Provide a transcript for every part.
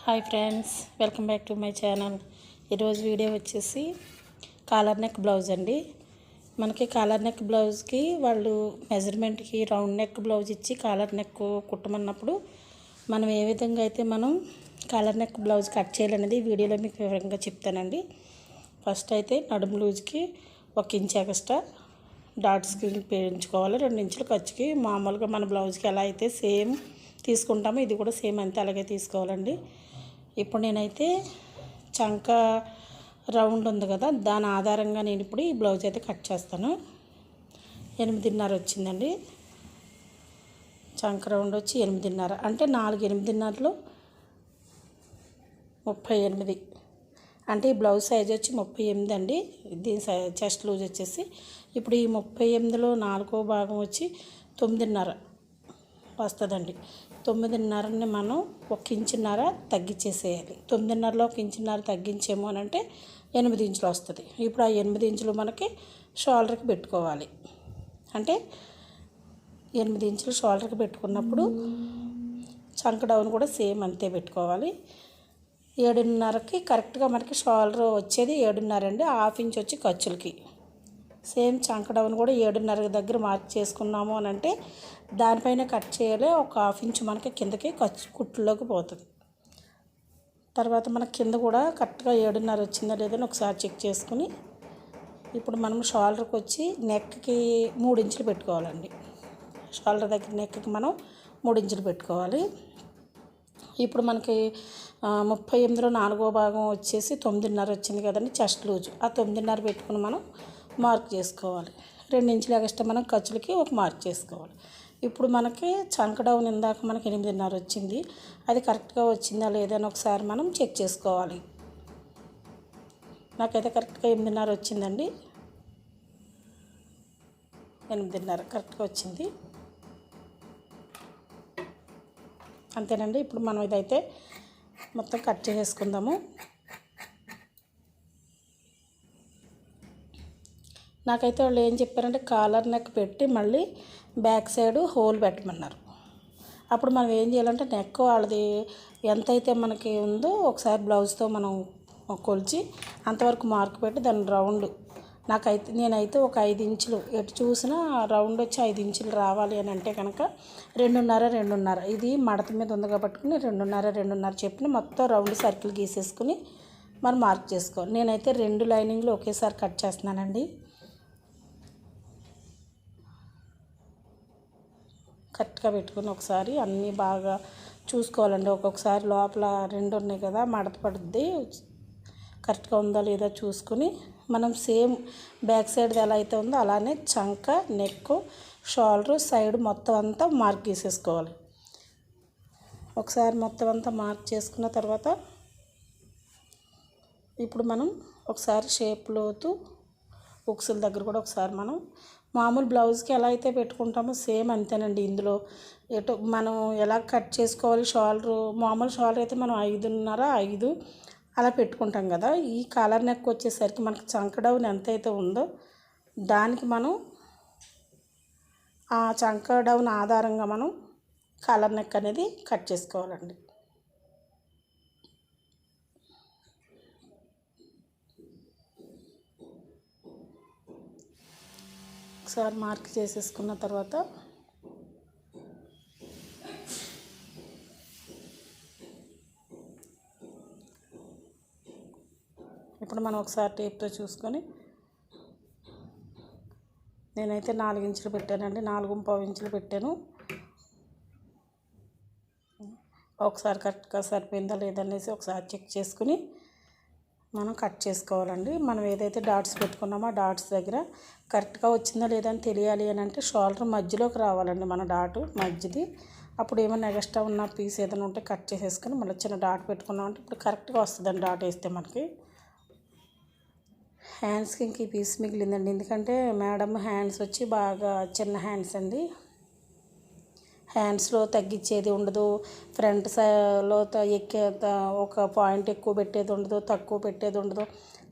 Hi friends, welcome back to my channel. ఈరోజు video వచ్చేసి collar neck blouse అండి. మనకి కాలర్ నెక్ బ్లౌజ్కి వాళ్ళు మెజర్మెంట్కి రౌండ్ నెక్ బ్లౌజ్ ఇచ్చి కాలర్ నెక్ కుట్టమన్నప్పుడు మనం ఏ విధంగా అయితే మనం కాలర్ నెక్ బ్లౌజ్ కట్ చేయాలనేది వీడియోలో మీకు వివరంగా చెప్తానండి. ఫస్ట్ అయితే నడుము లూజ్కి 1 ఇంచ్ ఎక్స్ట్రా డాట్స్కి పెంచుకోవాలి. 2 ఇంచుల ఖర్చుకి మామూలుగా మన బ్లౌజ్కి ఎలా అయితే సేమ్ తీసుకుంటామో ఇది కూడా సేమ్ అంతే అలాగే తీసుకోవాలండి. ఇప్పుడు నేనైతే చంక రౌండ్ ఉంది కదా, దాని ఆధారంగా నేను ఇప్పుడు ఈ బ్లౌజ్ అయితే కట్ చేస్తాను. 8.5 వచ్చిందండి. చంక రౌండ్ వచ్చి 8.5 అంటే 4 8.5లో 38 అంటే ఈ బ్లౌజ్ సైజ్ వచ్చి 38 అండి. దీని చెస్ట్ లూజ్ వచ్చేసి ఇప్పుడు ఈ 38లో 4వ భాగం వచ్చి 9.5 వస్తుందండి. 9.5ని మనం 1 ఇంచున్నర తగ్గించేసేయాలి. 9.5లో 1 ఇంచున్నర తగ్గించేమో అని అంటే 8 ఇంచులు వస్తుంది. ఇప్పుడు ఆ 8 ఇంచులు మనకి షోల్డర్కి పెట్టుకోవాలి. అంటే 8 ఇంచులు షోల్డర్కి పెట్టుకున్నప్పుడు చంక డౌన్ కూడా సేమ్ అంతే పెట్టుకోవాలి. 7.5కి కరెక్ట్గా మనకి షోల్డర్ వచ్చేది 7.5 అండి. 1/2 ఇంచ్ వచ్చి ఖర్చులకి సేమ్ చంక డౌన్ కూడా 7.5 దగ్గర మార్క్ చేసుకున్నాము అని అంటే దానిపైన కట్ చేయాలి. 1/2 ఇంచ్ మనకి కిందకి కుట్టులోకి పోతుంది. తర్వాత మనకి కింద కూడా కరెక్ట్గా 7.5 వచ్చిందా లేదని ఒకసారి చెక్ చేసుకుని ఇప్పుడు మనం షోల్డర్కి వచ్చి నెక్కి 3 ఇంచులు పెట్టుకోవాలండి. షోల్డర్ దగ్గర నెక్కి మనం 3 ఇంచులు పెట్టుకోవాలి. ఇప్పుడు మనకి 38లో 4వ భాగం వచ్చేసి 9.5 వచ్చింది కదండి చెస్ట్ లూజ్. ఆ 9.5 పెట్టుకుని మనం మార్క్ చేసుకోవాలి. 2 ఇంచులు ఎక్స్ట్రా మనం ఖర్చులకి ఒక మార్క్ చేసుకోవాలి. ఇప్పుడు మనకి చంక డౌన్ ఇందాక మనకి 8.5 వచ్చింది. అది కరెక్ట్గా వచ్చిందా లేదని ఒకసారి మనం చెక్ చేసుకోవాలి. నాకైతే కరెక్ట్గా 8.5 వచ్చిందండి. 8.5 కరెక్ట్గా వచ్చింది. అంతేనండి. ఇప్పుడు మనం ఇదైతే మొత్తం కట్ చేసుకుందాము. నాకైతే వాళ్ళు ఏం చెప్పారంటే కాలర్ నెక్ పెట్టి మళ్ళీ బ్యాక్ సైడ్ హోల్ పెట్టమన్నారు. అప్పుడు మనం ఏం చేయాలంటే నెక్ వాళ్ళది ఎంతైతే మనకి ఉందో ఒకసారి బ్లౌజ్తో మనం కొలిచి అంతవరకు మార్క్ పెట్టి దాని రౌండ్ నేనైతే ఒక 5 ఇంచులు ఎటు చూసినా రౌండ్ వచ్చి 5 ఇంచులు రావాలి అని అంటే కనుక 2.5 ఇది మడత మీద ఉందిగా పట్టుకుని 2.5 చెప్పిన మొత్తం రౌండ్ సర్కిల్ గీసేసుకుని మనం మార్క్ చేసుకోవాలి. నేనైతే 2 లైనింగ్లు ఒకేసారి కట్ చేస్తున్నానండి. కరెక్ట్గా పెట్టుకుని ఒకసారి అన్నీ బాగా చూసుకోవాలండి. ఒక్కొక్కసారి లోపల 2 ఉన్నాయి కదా మడత పడుద్ది. కరెక్ట్గా ఉందా లేదా చూసుకుని మనం సేమ్ బ్యాక్ సైడ్ ఎలా అయితే ఉందో అలానే చంక నెక్ షోల్డర్ సైడ్ మొత్తం అంతా మార్క్ చేసేసుకోవాలి. ఒకసారి మొత్తం అంతా మార్క్ చేసుకున్న తర్వాత ఇప్పుడు మనం ఒకసారి షేప్ లోతు ఉక్సుల దగ్గర కూడా ఒకసారి మనం మామూలు బ్లౌజ్కి ఎలా అయితే పెట్టుకుంటామో సేమ్ అంతేనండి. ఇందులో ఎటు మనం ఎలా కట్ చేసుకోవాలి షోల్డర్ మామూలు షోల్డర్ అయితే మనం 5.5 అలా పెట్టుకుంటాం కదా. ఈ కాలర్ నెక్ వచ్చేసరికి మనకి చంక డౌన్ ఎంతైతే ఉందో దానికి మనం ఆ చంక డౌన్ ఆధారంగా మనం కాలర్ నెక్ అనేది కట్ చేసుకోవాలండి. ఒకసారి మార్క్ చేసేసుకున్న తర్వాత ఇప్పుడు మనం ఒకసారి టేప్తో చూసుకొని నేనైతే 4 ఇంచులు పెట్టానండి. 4.5 ఇంచులు పెట్టాను. ఒకసారి కరెక్ట్గా సరిపోయిందా లేదనేసి ఒకసారి చెక్ చేసుకుని మనం కట్ చేసుకోవాలండి. మనం ఏదైతే డాట్స్ పెట్టుకున్నామో ఆ డాట్స్ దగ్గర కరెక్ట్గా వచ్చిందా లేదని తెలియాలి అని అంటే షోల్డర్ మధ్యలోకి రావాలండి మన డాటు మధ్యది. అప్పుడు ఏమైనా ఎక్స్ట్రా ఉన్న పీస్ ఏదైనా ఉంటే కట్ చేసేసుకొని మళ్ళీ చిన్న డాట్ పెట్టుకున్నామంటే ఇప్పుడు కరెక్ట్గా వస్తుందండి డాట్ వేస్తే మనకి. హ్యాండ్స్కి ఇంక ఈ పీస్ మిగిలిందండి. ఎందుకంటే మేడం హ్యాండ్స్ వచ్చి బాగా చిన్న హ్యాండ్స్ అండి. హ్యాండ్స్లో తగ్గించేది ఉండదు. ఫ్రంట్ సైడ్లో ఎక్కే ఒక పాయింట్ ఎక్కువ పెట్టేది ఉండదు, తక్కువ పెట్టేది ఉండదు.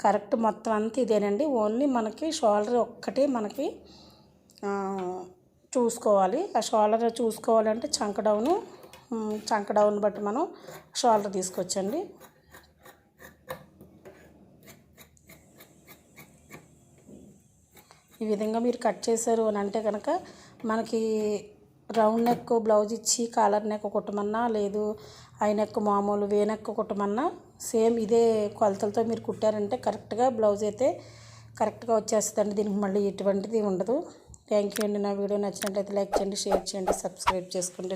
కరెక్ట్ మొత్తం అంతా ఇదేనండి. ఓన్లీ మనకి షోల్డర్ ఒక్కటే మనకి చూసుకోవాలి. ఆ షోల్డర్ చూసుకోవాలంటే చంక డౌను చంక డౌన్ బట్టి మనం షోల్డర్ తీసుకొచ్చండి. ఈ విధంగా మీరు కట్ చేశారు అని అంటే కనుక మనకి రౌండ్ నెక్ బ్లౌజ్ ఇచ్చి కాలర్ నెక్ కుట్టమన్నా, లేదు ఐ నెక్ మామూలు వే నెక్ కుట్టమన్నా సేమ్ ఇదే కొలతలతో మీరు కుట్టారంటే కరెక్ట్గా బ్లౌజ్ అయితే కరెక్ట్గా వచ్చేస్తుందండి. దీనికి మళ్ళీ ఎటువంటిది ఉండదు. థ్యాంక్ యూ అండి. నా వీడియో నచ్చినట్లయితే లైక్ చేయండి, షేర్ చేయండి, సబ్స్క్రైబ్ చేసుకోండి.